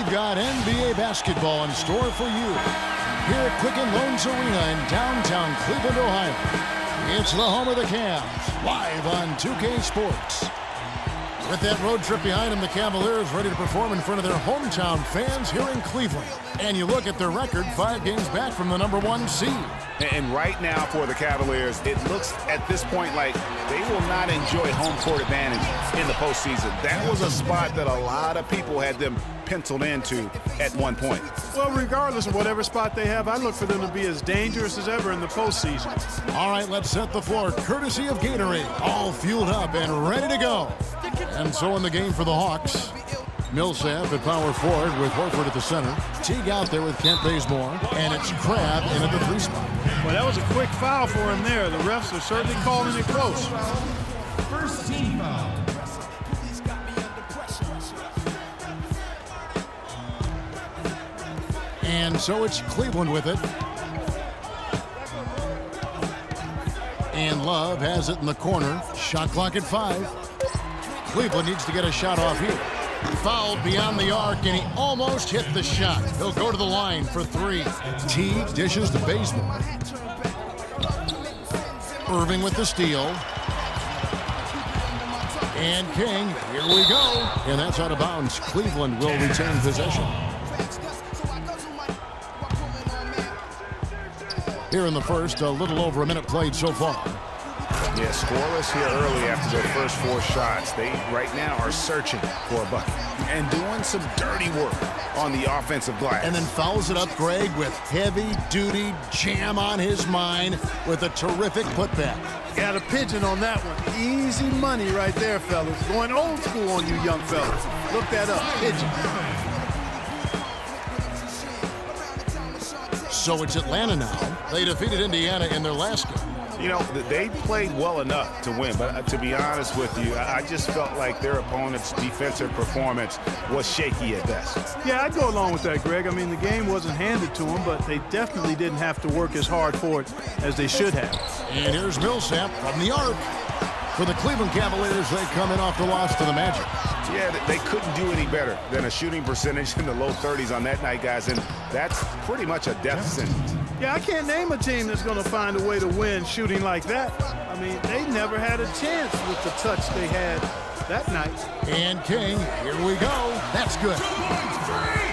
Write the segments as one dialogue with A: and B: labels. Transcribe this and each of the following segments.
A: We've got NBA basketball in store for you here at Quicken Loans Arena in downtown Cleveland, Ohio. It's the home of the Cavs, live on 2K Sports. With that road trip behind them, the Cavaliers ready to perform in front of their hometown fans here in Cleveland. And you look at their record, 5 games back from the #1 seed.
B: And right now for the Cavaliers, it looks at this point like they will not enjoy home court advantage in the postseason. That was a spot that a lot of people had them penciled into at one point.
C: Well, regardless of whatever spot they have, I look for them to be as dangerous as ever in the postseason.
A: All right, let's set the floor courtesy of Gatorade. All fueled up and ready to go. And so in the game for the Hawks, Millsap at power forward with Horford at the center. Teague out there with Kent Bazemore. And it's Crabbe in at the 3 spot.
C: Well, that was a quick foul for him there. The refs are certainly calling it close.
D: First team foul.
A: And so it's Cleveland with it. And Love has it in the corner. Shot clock at 5. Cleveland needs to get a shot off here. Fouled beyond the arc, and he almost hit the shot. He'll go to the line for 3. Teague dishes to Bazemore. Irving with the steal. And King, here we go. And that's out of bounds. Cleveland will retain possession. Here in the first, a little over a minute played so far.
B: Yeah, scoreless here early after their first 4 shots. They right now are searching for a bucket and doing some dirty work on the offensive glass.
A: And then fouls it up, Greg, with heavy-duty jam on his mind with a terrific putback.
C: Got a pigeon on that one. Easy money right there, fellas. Going old school on you young fellas. Look that up, pigeon.
A: So it's Atlanta now. They defeated Indiana in their last game.
B: You know, they played well enough to win, but to be honest with you, I just felt like their opponent's defensive performance was shaky at best.
C: Yeah, I'd go along with that, Greg. I mean, the game wasn't handed to them, but they definitely didn't have to work as hard for it as they should have.
A: And here's Millsap from the arc. For the Cleveland Cavaliers, they come in off the loss to the Magic.
B: Yeah, they couldn't do any better than a shooting percentage in the low 30s on that night, guys, and that's pretty much a death sentence.
C: Yeah, I can't name a team that's going to find a way to win shooting like that. I mean, they never had a chance with the touch they had that night.
A: And King, here we go. That's good.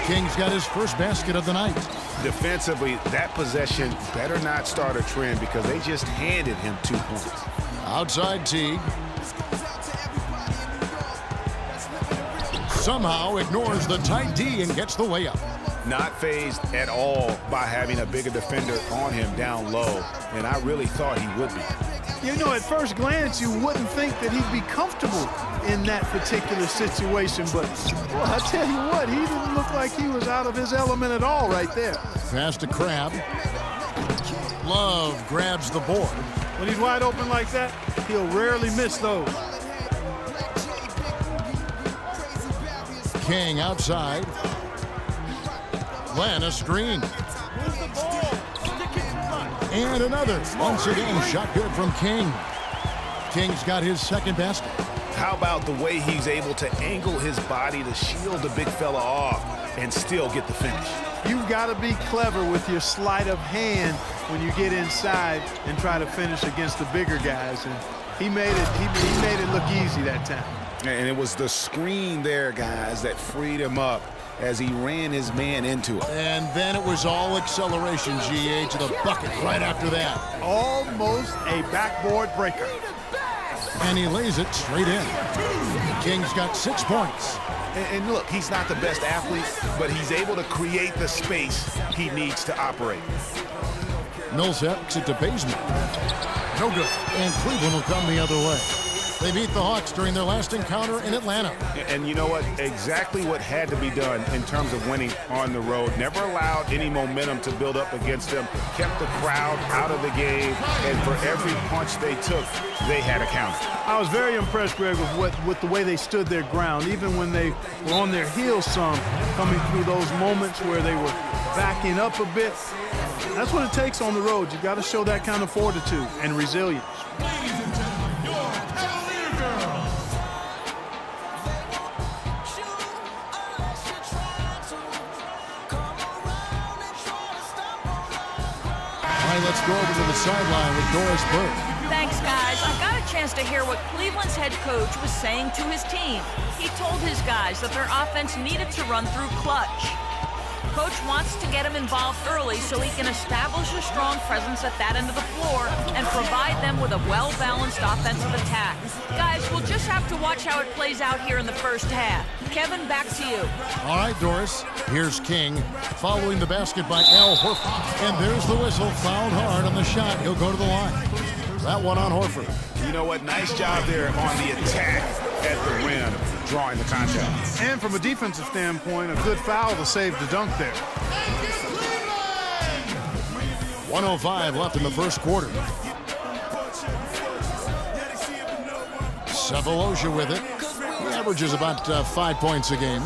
A: King's got his first basket of the night.
B: Defensively, that possession better not start a trend because they just handed him 2 points.
A: Outside Teague. Somehow ignores the tight D and gets the layup.
B: Not fazed at all by having a bigger defender on him down low, and I really thought he would be.
C: You know, at first glance, you wouldn't think that he'd be comfortable in that particular situation, but well, I tell you what, he didn't look like he was out of his element at all right there.
A: Pass to Crabbe. Love grabs the board.
C: When he's wide open like that, he'll rarely miss those.
A: King outside. Lan a screen. And another. Once again, shot good from King. King's got his second basket.
B: How about the way he's able to angle his body to shield the big fella off and still get the finish?
C: You've got to be clever with your sleight of hand when you get inside and try to finish against the bigger guys. And he made it look easy that time.
B: And it was the screen there, guys, that freed him up as he ran his man into it.
A: And then it was all acceleration, GA, to the bucket right after that.
C: Almost a backboard breaker.
A: And he lays it straight in. King's got 6 points.
B: And look, he's not the best athlete, but he's able to create the space he needs to operate.
A: Millsap to Bazemore. No good. And Cleveland will come the other way. They beat the Hawks during their last encounter in Atlanta.
B: And you know what? Exactly what had to be done in terms of winning on the road. Never allowed any momentum to build up against them. Kept the crowd out of the game. And for every punch they took, they had a counter.
C: I was very impressed, Greg, with the way they stood their ground, even when they were on their heels some, coming through those moments where they were backing up a bit. That's what it takes on the road. You've got to show that kind of fortitude and resilience.
A: let's go over to the sideline with Doris Burke.
E: Thanks, guys. I got a chance to hear what Cleveland's head coach was saying to his team. He told his guys that their offense needed to run through clutch. Coach wants to get them involved early so he can establish a strong presence at that end of the floor and provide them with a well-balanced offensive attack. Guys, we'll just have to watch how it plays out here in the first half. Kevin, back to you.
A: All right, Doris. Here's King following the basket by Al Horford. And there's the whistle. Fouled hard on the shot. He'll go to the line. That one on Horford.
B: You know what? Nice job there on the attack at the rim, drawing the contact.
C: And from a defensive standpoint, a good foul to save the dunk there.
A: 1:05 left in the first quarter. Sefolosha with it. He averages about 5 points a game.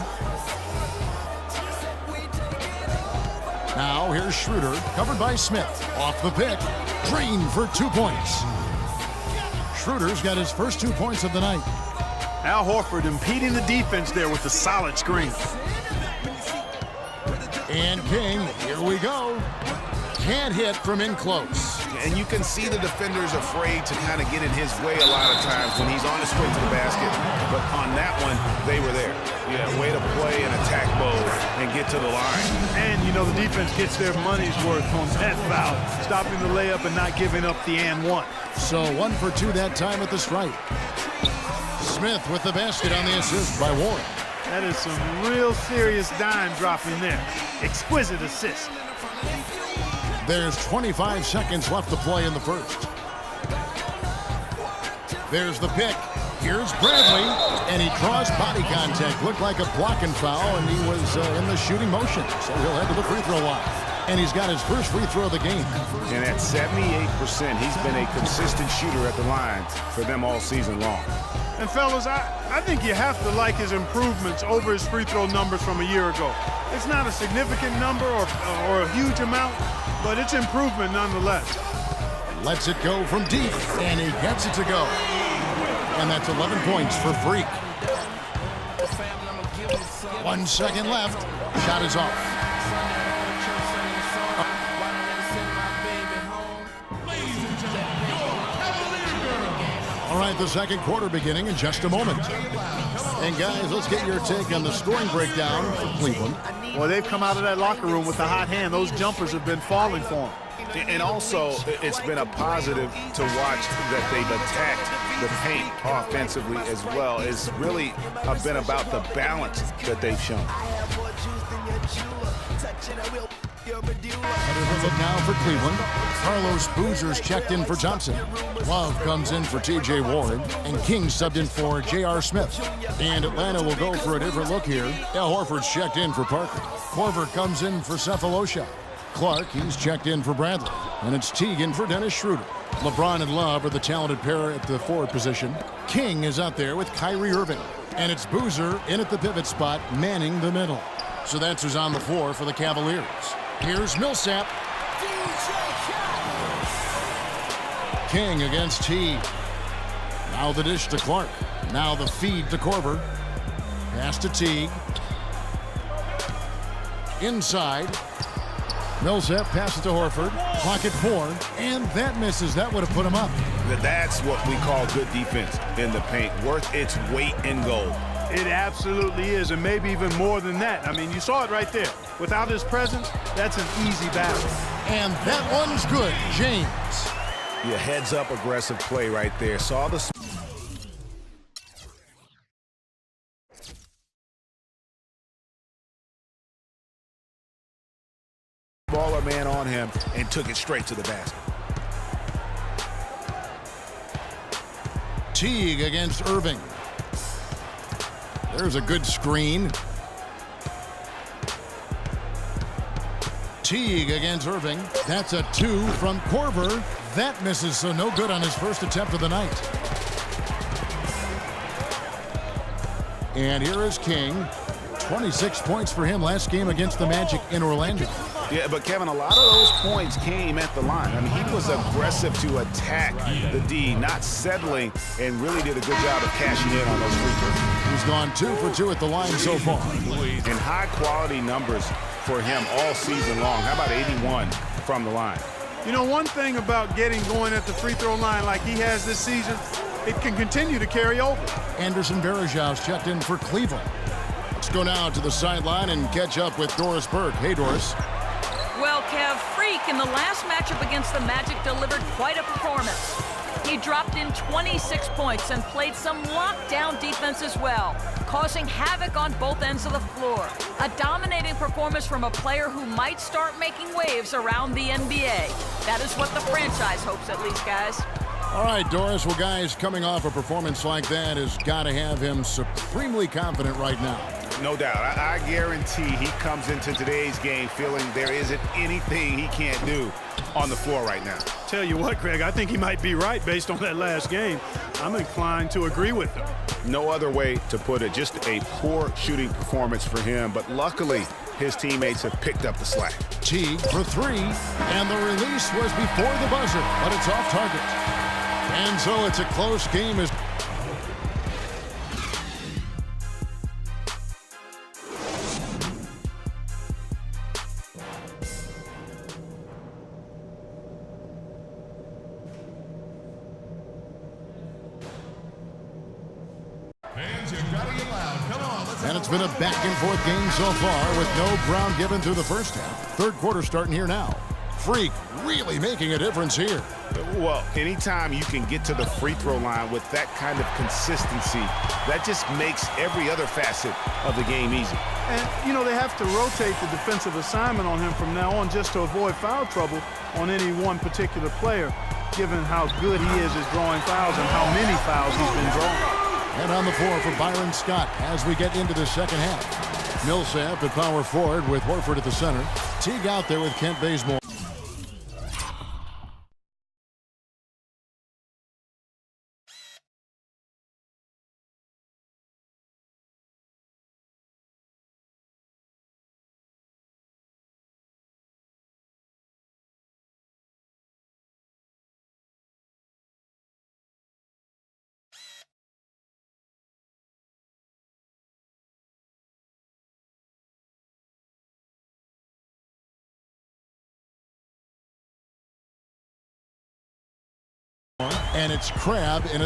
A: Now here's Schroeder, covered by Smith. Off the pick. Green for 2 points. Schroeder's got his first 2 points of the night.
C: Al Horford impeding the defense there with a solid screen.
A: And King, here we go. Can't hit from in close.
B: And you can see the defenders afraid to kind of get in his way a lot of times when he's on his way to the basket. But on that one, they were there. Yeah, way to play in attack mode and get to the line.
C: And, you know, the defense gets their money's worth on that foul, stopping the layup and not giving up the and one.
A: So 1 for 2 that time at the stripe. Smith with the basket on the assist by Warren.
C: That is some real serious dime dropping there. Exquisite assist.
A: There's 25 seconds left to play in the first. There's the pick. Here's Bradley, and he draws body contact. Looked like a blocking foul, and he was in the shooting motion. So he'll head to the free throw line. And he's got his first free throw of the game.
B: And at 78%, he's been a consistent shooter at the line for them all season long.
C: And fellas, I think you have to like his improvements over his free throw numbers from a year ago. It's not a significant number or a huge amount, but it's improvement nonetheless.
A: Lets it go from deep, and he gets it to go. And that's 11 points for Freak. 1 second left. Shot is off. All right, the second quarter beginning in just a moment. And guys, let's get your take on the scoring breakdown for Cleveland.
C: Well, they've come out of that locker room with a hot hand. Those jumpers have been falling for them.
B: And also, it's been a positive to watch that they've attacked the paint offensively as well. It's really been about the balance that they've shown.
A: Another look now for Cleveland. Carlos Boozer's checked in for Thompson. Love comes in for T.J. Warren, and King subbed in for J.R. Smith. And Atlanta will go for a different look here. Al Horford's checked in for Parker. Korver comes in for Sefolosha. Clark, he's checked in for Bradley. And it's Teagan for Dennis Schroeder. LeBron and Love are the talented pair at the forward position. King is out there with Kyrie Irving. And it's Boozer in at the pivot spot, manning the middle. So that's who's on the floor for the Cavaliers. Here's Millsap. King against T. Now the dish to Clark. Now the feed to Korver. Pass to Teague. Inside. Millsap passes to Horford. Clock at 4. And that misses. That would have put him up.
B: That's what we call good defense in the paint. Worth its weight in gold.
C: It absolutely is, and maybe even more than that. I mean, you saw it right there. Without his presence, that's an easy battle.
A: And that one's good. James.
B: Yeah, heads-up aggressive play right there. Saw the baller man on him and took it straight to the basket.
A: Teague against Irving. There's a good screen. Teague against Irving. That's a 2 from Korver. That misses, so no good on his first attempt of the night. And here is King. 26 points for him last game against the Magic in Orlando.
B: Yeah, but Kevin, a lot of those points came at the line. I mean, he was aggressive to attack the D, not settling, and really did a good job of cashing in on those free throws.
A: He's gone 2 for 2 at the line so far.
B: And high-quality numbers for him all season long. How about 81 from the line?
C: You know, one thing about getting going at the free throw line like he has this season, it can continue to carry over.
A: Anderson Varejão's checked in for Cleveland. Let's go now to the sideline and catch up with Doris Burke. Hey, Doris.
E: Well, Kev, Freak in the last matchup against the Magic delivered quite a performance. He dropped in 26 points and played some lockdown defense as well, causing havoc on both ends of the floor. A dominating performance from a player who might start making waves around the NBA. That is what the franchise hopes, at least, guys.
A: All right, Doris. Well, guys, coming off a performance like that has got to have him supremely confident right now.
B: No doubt. I guarantee he comes into today's game feeling there isn't anything he can't do on the floor right now.
C: Tell you what, Greg, I think he might be right based on that last game. I'm inclined to agree with him.
B: No other way to put it. Just a poor shooting performance for him, but luckily his teammates have picked up the slack.
A: Teague for three, and the release was before the buzzer, but it's off target. And so it's a close game as
D: Fans, you've got to get loud. Come on, let's
A: and it's been a back-and-forth game so far with no ground given through the first half. Third quarter starting here now. Freak really making a difference here.
B: Well, anytime you can get to the free throw line with that kind of consistency, that just makes every other facet of the game easy.
C: And, you know, they have to rotate the defensive assignment on him from now on just to avoid foul trouble on any one particular player, given how good he is at drawing fouls and how many fouls he's been drawing.
A: And on the floor for Byron Scott as we get into the second half. Millsap at power forward with Horford at the center. Teague out there with Kent Bazemore. And it's Crabbe in a